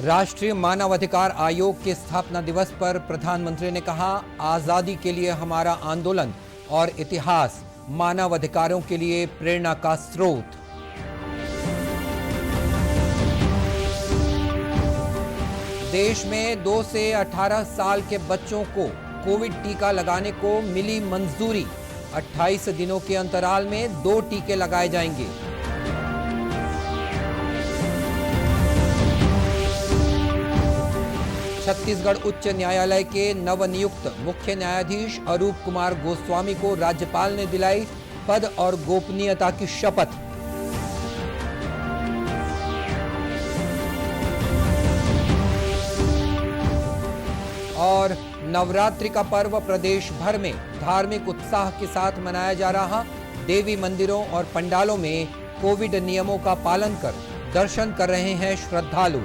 राष्ट्रीय मानवाधिकार आयोग के स्थापना दिवस पर प्रधानमंत्री ने कहा, आजादी के लिए हमारा आंदोलन और इतिहास मानवाधिकारों के लिए प्रेरणा का स्रोत। देश में 2 से 18 साल के बच्चों को कोविड टीका लगाने को मिली मंजूरी। 28 दिनों के अंतराल में 2 टीके लगाए जाएंगे। छत्तीसगढ़ उच्च न्यायालय के नवनियुक्त मुख्य न्यायाधीश अरूप कुमार गोस्वामी को राज्यपाल ने दिलाई पद और गोपनीयता की शपथ। और नवरात्रि का पर्व प्रदेश भर में धार्मिक उत्साह के साथ मनाया जा रहा। देवी मंदिरों और पंडालों में कोविड नियमों का पालन कर दर्शन कर रहे हैं श्रद्धालु।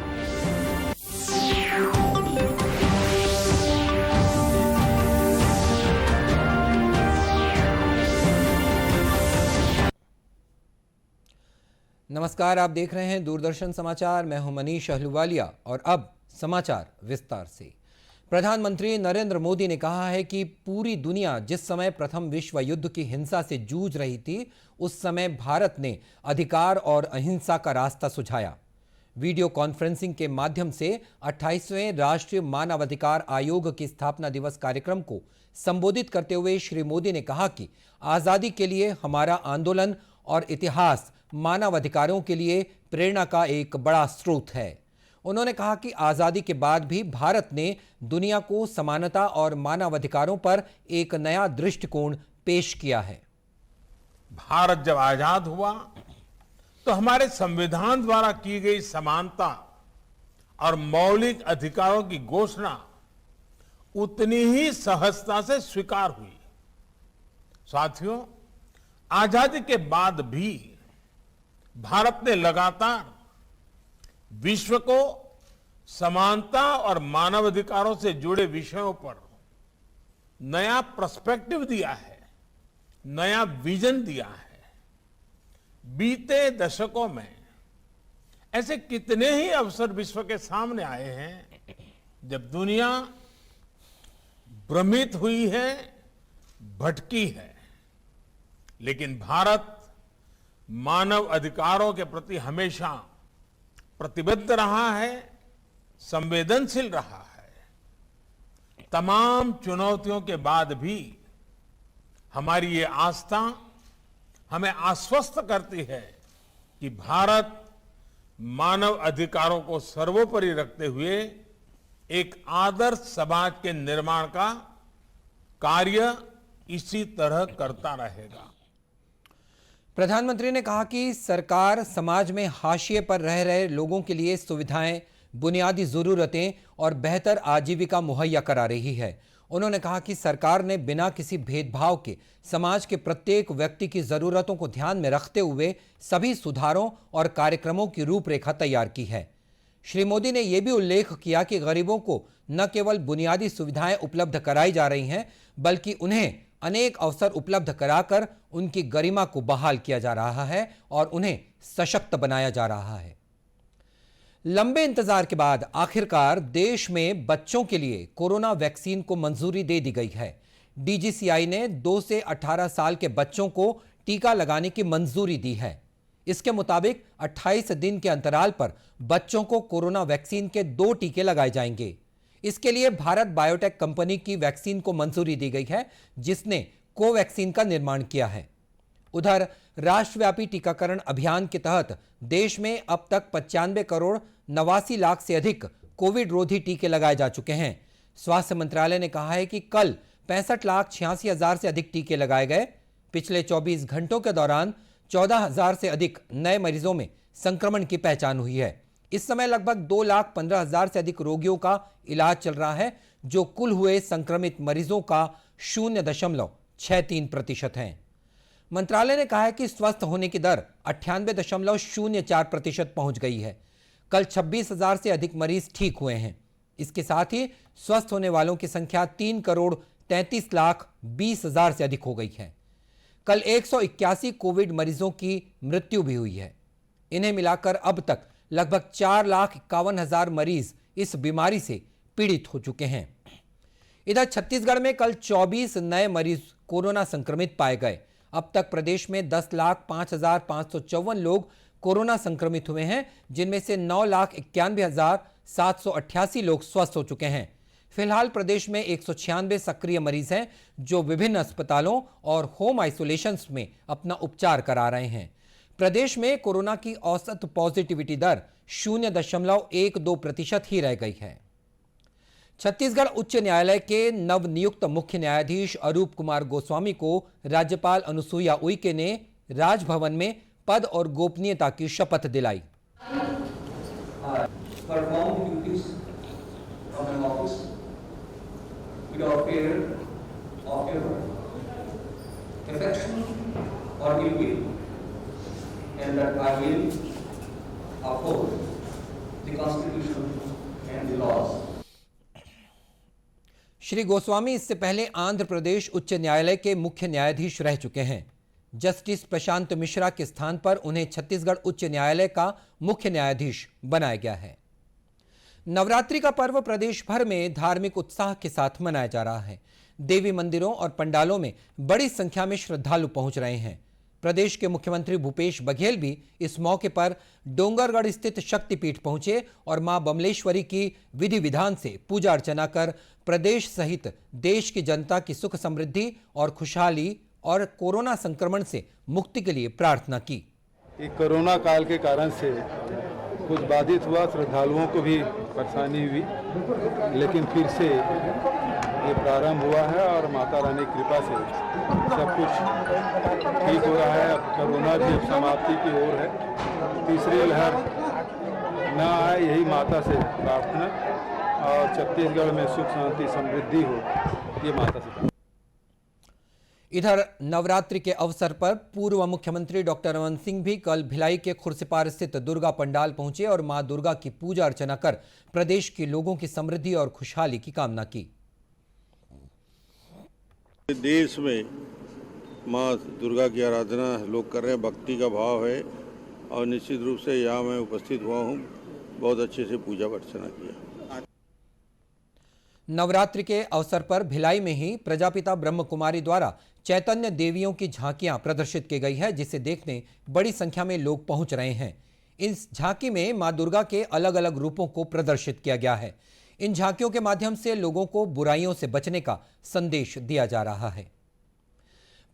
नमस्कार, आप देख रहे हैं दूरदर्शन समाचार। मैं हूं मनीष अहलूवालिया और अब समाचार विस्तार से। प्रधानमंत्री नरेंद्र मोदी ने कहा है कि पूरी दुनिया जिस समय प्रथम विश्व युद्ध की हिंसा से जूझ रही थी, उस समय भारत ने अधिकार और अहिंसा का रास्ता सुझाया। वीडियो कॉन्फ्रेंसिंग के माध्यम से 28वें राष्ट्रीय मानवाधिकार आयोग की स्थापना दिवस कार्यक्रम को संबोधित करते हुए श्री मोदी ने कहा कि आजादी के लिए हमारा आंदोलन और इतिहास मानवाधिकारों के लिए प्रेरणा का एक बड़ा स्रोत है। उन्होंने कहा कि आजादी के बाद भी भारत ने दुनिया को समानता और मानवाधिकारों पर एक नया दृष्टिकोण पेश किया है। भारत जब आजाद हुआ तो हमारे संविधान द्वारा की गई समानता और मौलिक अधिकारों की घोषणा उतनी ही सहजता से स्वीकार हुई। साथियों, आजादी के बाद भी भारत ने लगातार विश्व को समानता और मानवाधिकारों से जुड़े विषयों पर नया पर्सपेक्टिव दिया है, नया विजन दिया है। बीते दशकों में ऐसे कितने ही अवसर विश्व के सामने आए हैं जब दुनिया भ्रमित हुई है, भटकी है, लेकिन भारत मानव अधिकारों के प्रति हमेशा प्रतिबद्ध रहा है, संवेदनशील रहा है। तमाम चुनौतियों के बाद भी हमारी ये आस्था हमें आश्वस्त करती है कि भारत मानव अधिकारों को सर्वोपरि रखते हुए एक आदर्श समाज के निर्माण का कार्य इसी तरह करता रहेगा। प्रधानमंत्री ने कहा कि सरकार समाज में हाशिए पर रह रहे लोगों के लिए सुविधाएं, बुनियादी जरूरतें और बेहतर आजीविका मुहैया करा रही है। उन्होंने कहा कि सरकार ने बिना किसी भेदभाव के समाज के प्रत्येक व्यक्ति की जरूरतों को ध्यान में रखते हुए सभी सुधारों और कार्यक्रमों की रूपरेखा तैयार की है। श्री मोदी ने यह भी उल्लेख किया कि गरीबों को न केवल बुनियादी सुविधाएं उपलब्ध कराई जा रही हैं, बल्कि उन्हें अनेक अवसर उपलब्ध कराकर उनकी गरिमा को बहाल किया जा रहा है और उन्हें सशक्त बनाया जा रहा है। लंबे इंतजार के बाद आखिरकार देश में बच्चों के लिए कोरोना वैक्सीन को मंजूरी दे दी गई है। डीजीसीआई ने 2 से 18 साल के बच्चों को टीका लगाने की मंजूरी दी है। इसके मुताबिक 28 दिन के अंतराल पर बच्चों को कोरोना वैक्सीन के 2 टीके लगाए जाएंगे। इसके लिए भारत बायोटेक कंपनी की वैक्सीन को मंजूरी दी गई है, जिसने कोवैक्सीन का निर्माण किया है। उधर राष्ट्रव्यापी टीकाकरण अभियान के तहत देश में अब तक 95 करोड़ 89 लाख से अधिक कोविड रोधी टीके लगाए जा चुके हैं। स्वास्थ्य मंत्रालय ने कहा है कि कल 65,86,000 से अधिक टीके लगाए गए। पिछले 24 घंटों के दौरान 14,000 से अधिक नए मरीजों में संक्रमण की पहचान हुई है। इस समय लगभग 2,15,000 से अधिक रोगियों का इलाज चल रहा है, जो कुल हुए संक्रमित मरीजों का 0.63% है। मंत्रालय ने कहा है कि स्वस्थ होने की दर 98.04% पहुंच गई है। कल 26,000 से अधिक मरीज ठीक हुए हैं। इसके साथ ही स्वस्थ होने वालों की संख्या 3,33,20,000 से अधिक हो गई है। कल 181 कोविड मरीजों की मृत्यु भी हुई है। इन्हें मिलाकर अब तक लगभग 4,51,000 मरीज इस बीमारी से पीड़ित हो चुके हैं। इधर छत्तीसगढ़ में कल 24 नए मरीज कोरोना संक्रमित पाए गए। अब तक प्रदेश में 10,05,554 लोग कोरोना संक्रमित हुए हैं, जिनमें से 9,91,788 लोग स्वस्थ हो चुके हैं। फिलहाल प्रदेश में 196 सक्रिय मरीज हैं, जो विभिन्न अस्पतालों और होम आइसोलेशन में अपना उपचार करा रहे हैं। प्रदेश में कोरोना की औसत पॉजिटिविटी दर 0.12% ही रह गई है। छत्तीसगढ़ उच्च न्यायालय के नवनियुक्त मुख्य न्यायाधीश अरूप कुमार गोस्वामी को राज्यपाल अनुसुईया उइके ने राजभवन में पद और गोपनीयता की शपथ दिलाई। And that I will uphold the Constitution and the laws. Shri Goswami इससे पहले आंध्र प्रदेश उच्च न्यायालय के मुख्य न्यायाधीश रह चुके हैं। जस्टिस प्रशांत मिश्रा के स्थान पर उन्हें छत्तीसगढ़ उच्च न्यायालय का मुख्य न्यायाधीश बनाया गया है। नवरात्रि का पर्व प्रदेश भर में धार्मिक उत्साह के साथ मनाया जा रहा है। देवी मंदिरों और पंडालों में बड़ी संख्या में श्रद्धालु पहुंच रहे हैं। प्रदेश के मुख्यमंत्री भूपेश बघेल भी इस मौके पर डोंगरगढ़ स्थित शक्तिपीठ पहुंचे और मां बमलेश्वरी की विधि विधान से पूजा अर्चना कर प्रदेश सहित देश की जनता की सुख समृद्धि और खुशहाली और कोरोना संक्रमण से मुक्ति के लिए प्रार्थना की। कोरोना काल के कारण से कुछ बाधित हुआ, श्रद्धालुओं को भी परेशानी हुई, लेकिन फिर से ये प्रारंभ हुआ है और माता रानी की कृपा से सब कुछ ठीक हो रहा है। अब कोरोना भी अब समाप्ति की ओर है। तीसरी लहर न आए, यही माता से प्रार्थना, और छत्तीसगढ़ में सुख शांति समृद्धि हो, ये माता से। इधर नवरात्रि के अवसर पर पूर्व मुख्यमंत्री डॉक्टर रमन सिंह भी कल भिलाई के खुर्सीपार स्थित दुर्गा पंडाल पहुंचे और मां दुर्गा की पूजा अर्चना कर प्रदेश के लोगों की समृद्धि और खुशहाली की कामना की। देश में माँ दुर्गा की आराधना लोग कर रहे हैं, भक्ति का भाव है, और निश्चित रूप से यहाँ मैं उपस्थित हुआ हूँ, बहुत अच्छे से पूजा अर्चना किया। नवरात्रि के अवसर पर भिलाई में ही प्रजापिता ब्रह्म कुमारी द्वारा चैतन्य देवियों की झांकियां प्रदर्शित की गई है, जिसे देखने बड़ी संख्या में लोग पहुंच रहे हैं। इस झांकी में मां दुर्गा के अलग अलग रूपों को प्रदर्शित किया गया है। इन झांकियों के माध्यम से लोगों को बुराइयों से बचने का संदेश दिया जा रहा है।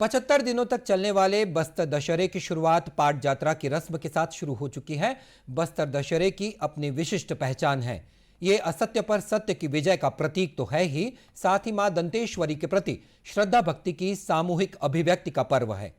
75 दिनों तक चलने वाले बस्तर दशहरे की शुरुआत पाट यात्रा की रस्म के साथ शुरू हो चुकी है। बस्तर दशहरे की अपनी विशिष्ट पहचान है। ये असत्य पर सत्य की विजय का प्रतीक तो है ही, साथ ही मां दंतेश्वरी के प्रति श्रद्धा भक्ति की सामूहिक अभिव्यक्ति का पर्व है।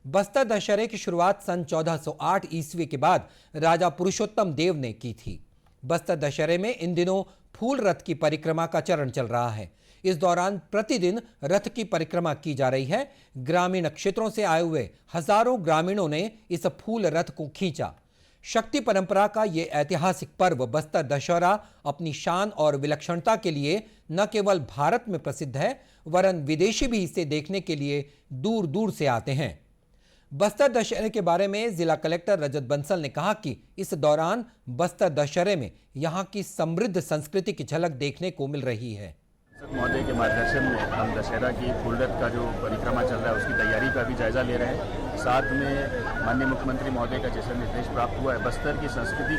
बस्तर दशहरे की शुरुआत सन 1408 ईस्वी के बाद राजा पुरुषोत्तम देव ने की थी। बस्तर दशहरे में इन दिनों फूल रथ की परिक्रमा का चरण चल रहा है। इस दौरान प्रतिदिन रथ की परिक्रमा की जा रही है। ग्रामीण क्षेत्रों से आए हुए हजारों ग्रामीणों ने इस फूल रथ को खींचा। शक्ति परंपरा का ये ऐतिहासिक पर्व बस्तर दशहरा अपनी शान और विलक्षणता के लिए न केवल भारत में प्रसिद्ध है, वरन विदेशी भी इसे देखने के लिए दूर दूर से आते हैं। बस्तर दशहरे के बारे में जिला कलेक्टर रजत बंसल ने कहा कि इस दौरान बस्तर दशहरे में यहाँ की समृद्ध संस्कृति की झलक देखने को मिल रही है। महोदय के मार्गदर्शन में हम दशहरा की फूल रथ का जो परिक्रमा चल रहा है उसकी तैयारी का भी जायजा ले रहे हैं। साथ में माननीय मुख्यमंत्री महोदय का जैसा निर्देश प्राप्त हुआ है, बस्तर की संस्कृति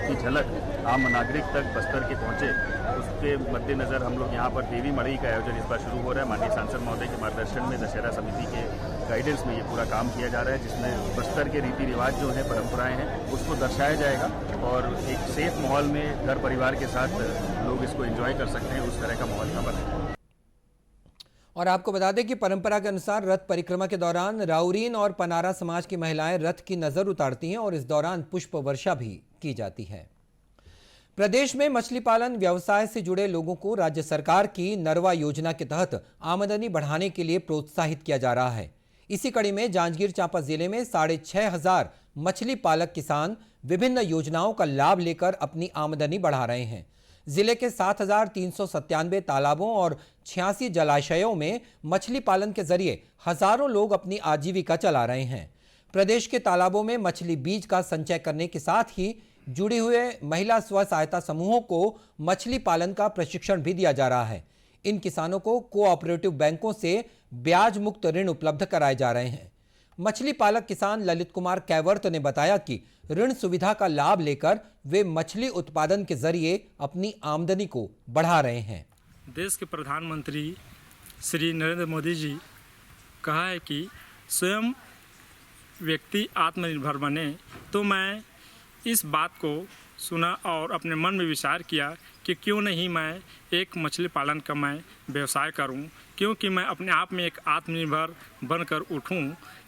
की झलक आम नागरिक तक बस्तर के पहुंचे, उसके मद्देनजर हम लोग यहाँ पर देवी मड़ई का आयोजन इस बार शुरू हो रहा है। माननीय सांसद महोदय के मार्गदर्शन में दशहरा समिति के गाइडेंस में ये पूरा काम किया जा रहा है, जिसमें बस्तर के रीति रिवाज जो हैं, परंपराएं हैं, उसको दर्शाया जाएगा और एक सेफ माहौल में घर परिवार के साथ लोग इसको एंजॉय कर सकते हैं, उस तरह का माहौल यहाँ बने। और आपको बता दें कि परंपरा के अनुसार रथ परिक्रमा के दौरान राउरीन और पनारा समाज की महिलाएं रथ की नजर उतारती हैं और इस दौरान पुष्प वर्षा भी की जाती है। प्रदेश में मछली पालन व्यवसाय से जुड़े लोगों को राज्य सरकार की नरवा योजना के तहत आमदनी बढ़ाने के लिए प्रोत्साहित किया जा रहा है। इसी कड़ी में जांजगीर चांपा जिले में 6,500 मछली पालक किसान विभिन्न योजनाओं का लाभ लेकर अपनी आमदनी बढ़ा रहे हैं। जिले के 7,397 तालाबों और 86 जलाशयों में मछली पालन के जरिए हजारों लोग अपनी आजीविका चला रहे हैं। प्रदेश के तालाबों में मछली बीज का संचय करने के साथ ही जुड़े हुए महिला स्व सहायता समूहों को मछली पालन का प्रशिक्षण भी दिया जा रहा है। इन किसानों को कोऑपरेटिव बैंकों से ब्याज मुक्त ऋण उपलब्ध कराए जा रहे हैं। मछली पालक किसान ललित कुमार कैवर्त ने बताया कि ऋण सुविधा का लाभ लेकर वे मछली उत्पादन के जरिए अपनी आमदनी को बढ़ा रहे हैं। देश के प्रधानमंत्री श्री नरेंद्र मोदी जी कहा है कि स्वयं व्यक्ति आत्मनिर्भर बने, तो मैं इस बात को सुना और अपने मन में विचार किया कि क्यों नहीं मैं एक मछली पालन का मैं व्यवसाय करूं, क्योंकि मैं अपने आप में एक आत्मनिर्भर बनकर उठूं,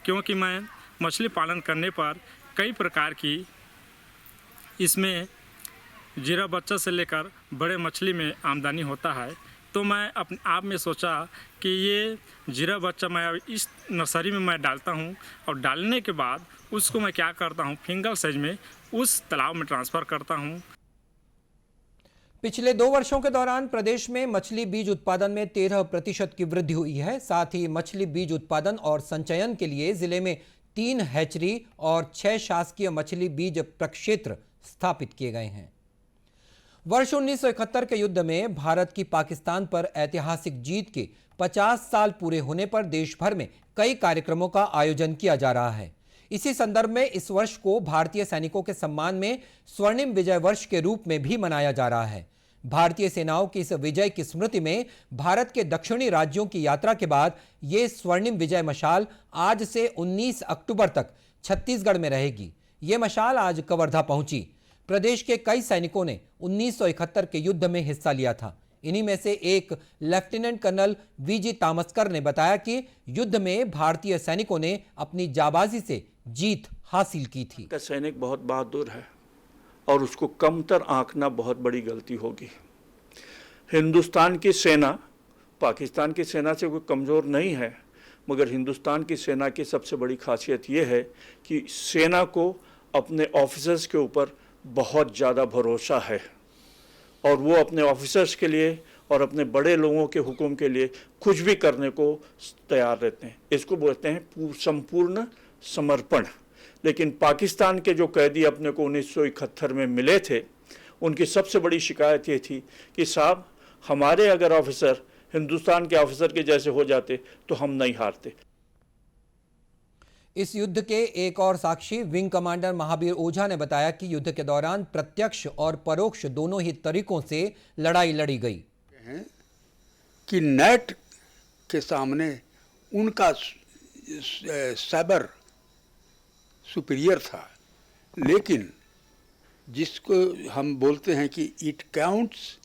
क्योंकि मैं मछली पालन करने पर कई प्रकार की इसमें जीरा बच्चा से लेकर बड़े मछली में आमदनी होता है। तो मैं अपने आप में सोचा कि ये जीरा बच्चा मैं इस नर्सरी में मैं डालता हूँ और डालने के बाद उसको मैं क्या करता हूँ, फिंगर साइज में उस तालाब में ट्रांसफ़र करता हूँ। पिछले 2 वर्षों के दौरान प्रदेश में मछली बीज उत्पादन में 13% की वृद्धि हुई है। साथ ही मछली बीज उत्पादन और संचयन के लिए जिले में 3 हैचरी और 6 शासकीय मछली बीज प्रक्षेत्र स्थापित किए गए हैं। वर्ष 1971 के युद्ध में भारत की पाकिस्तान पर ऐतिहासिक जीत के 50 साल पूरे होने पर देश भर में कई कार्यक्रमों का आयोजन किया जा रहा है। इसी संदर्भ में इस वर्ष को भारतीय सैनिकों के सम्मान में स्वर्णिम विजय वर्ष के रूप में भी मनाया जा रहा है। भारतीय सेनाओं की इस विजय की स्मृति में भारत के दक्षिणी राज्यों की यात्रा के बाद ये स्वर्णिम विजय मशाल आज से 19 अक्टूबर तक छत्तीसगढ़ में रहेगी। ये मशाल आज कवर्धा पहुंची। प्रदेश के कई सैनिकों ने 1971 के युद्ध में हिस्सा लिया था। इन्हीं में से एक लेफ्टिनेंट कर्नल वीजी तामस्कर ने बताया कि युद्ध में भारतीय सैनिकों ने अपनी जाबाजी से जीत हासिल की थी। का सैनिक बहुत बहादुर है और उसको कमतर आंकना बहुत बड़ी गलती होगी। हिंदुस्तान की सेना पाकिस्तान की सेना से कोई कमज़ोर नहीं है, मगर हिंदुस्तान की सेना की सबसे बड़ी खासियत ये है कि सेना को अपने ऑफिसर्स के ऊपर बहुत ज़्यादा भरोसा है और वो अपने ऑफिसर्स के लिए और अपने बड़े लोगों के हुक्म के लिए कुछ भी करने को तैयार रहते हैं। इसको बोलते हैं संपूर्ण समर्पण। लेकिन पाकिस्तान के जो कैदी अपने को 1971 में मिले थे, उनकी सबसे बड़ी शिकायत ये थी कि साहब हमारे अगर ऑफिसर हिंदुस्तान के ऑफिसर के जैसे हो जाते तो हम नहीं हारते। इस युद्ध के एक और साक्षी विंग कमांडर महावीर ओझा ने बताया कि युद्ध के दौरान प्रत्यक्ष और परोक्ष दोनों ही तरीकों से लड़ाई लड़ी गई कि नेट के सामने उनका साइबर सुपीरियर था, लेकिन जिसको हम बोलते हैं कि it counts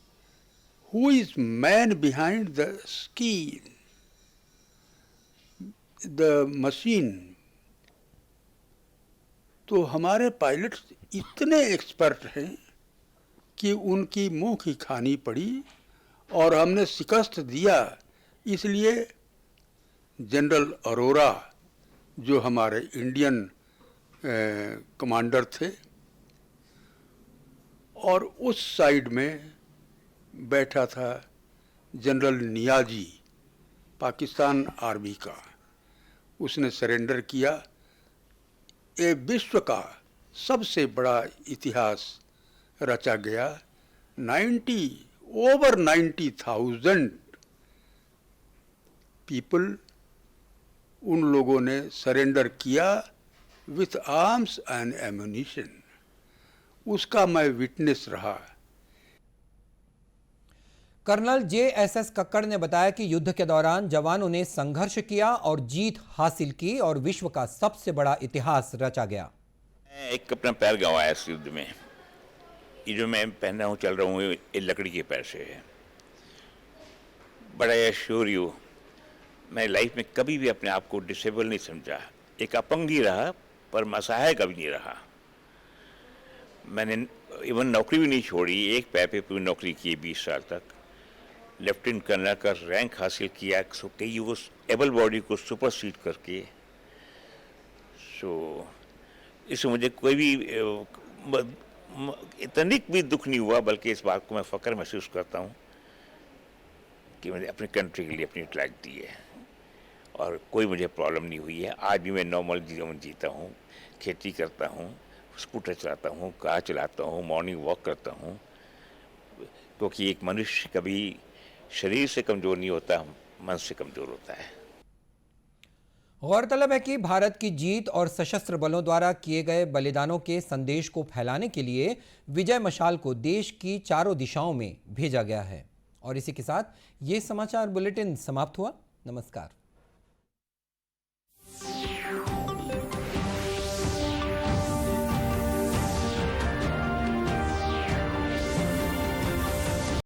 who is man behind the screen, the machine. तो हमारे पायलट इतने एक्सपर्ट हैं कि उनकी मुंह की खानी पड़ी और हमने शिकस्त दिया। इसलिए जनरल अरोरा जो हमारे इंडियन कमांडर थे और उस साइड में बैठा था जनरल नियाजी पाकिस्तान आर्मी का, उसने सरेंडर किया। ये विश्व का सबसे बड़ा इतिहास रचा गया। over 90,000 पीपल उन लोगों ने सरेंडर किया विथ आर्म्स एंड एम्यूनिशन। उसका मैं विटनेस रहा। कर्नल JSS कक्कड़ ने बताया कि युद्ध के दौरान जवानों ने संघर्ष किया और जीत हासिल की और विश्व का सबसे बड़ा इतिहास रचा गया। मैं एक अपना पैर गंवाया इस युद्ध में। ये जो मैं पहन रहा हूँ, चल रहा हूँ, ये लकड़ी के पैर से है। बड़ा एश्योर यू, मैं लाइफ में कभी भी अपने आप को डिसेबल नहीं समझा। एक अपंग नहीं रहा, पर असहाय कभी नहीं रहा। मैंने इवन नौकरी भी नहीं छोड़ी, एक पैर पे पूरी नौकरी की 20 साल तक। लेफ्टिनेंट कर्नल का रैंक हासिल किया, सो कई वो एबल बॉडी को सुपरसीड करके। सो इससे मुझे कोई भी इतनिक भी दुख नहीं हुआ, बल्कि इस बात को मैं फ़ख्र महसूस करता हूँ कि मैंने अपनी कंट्री के लिए अपनी फ्लैग दी है और कोई मुझे प्रॉब्लम नहीं हुई है। आज भी मैं नॉर्मल जीवन जीता हूँ, खेती करता हूँ, स्कूटर चलाता हूँ, कार चलाता हूँ, मॉर्निंग वॉक करता हूँ, क्योंकि एक मनुष्य कभी शरीर से कमज़ोर नहीं होता, मन से कमज़ोर होता है। गौरतलब है कि भारत की जीत और सशस्त्र बलों द्वारा किए गए बलिदानों के संदेश को फैलाने के लिए विजय मशाल को देश की चारों दिशाओं में भेजा गया है। और इसी के साथ ये समाचार बुलेटिन समाप्त हुआ। नमस्कार।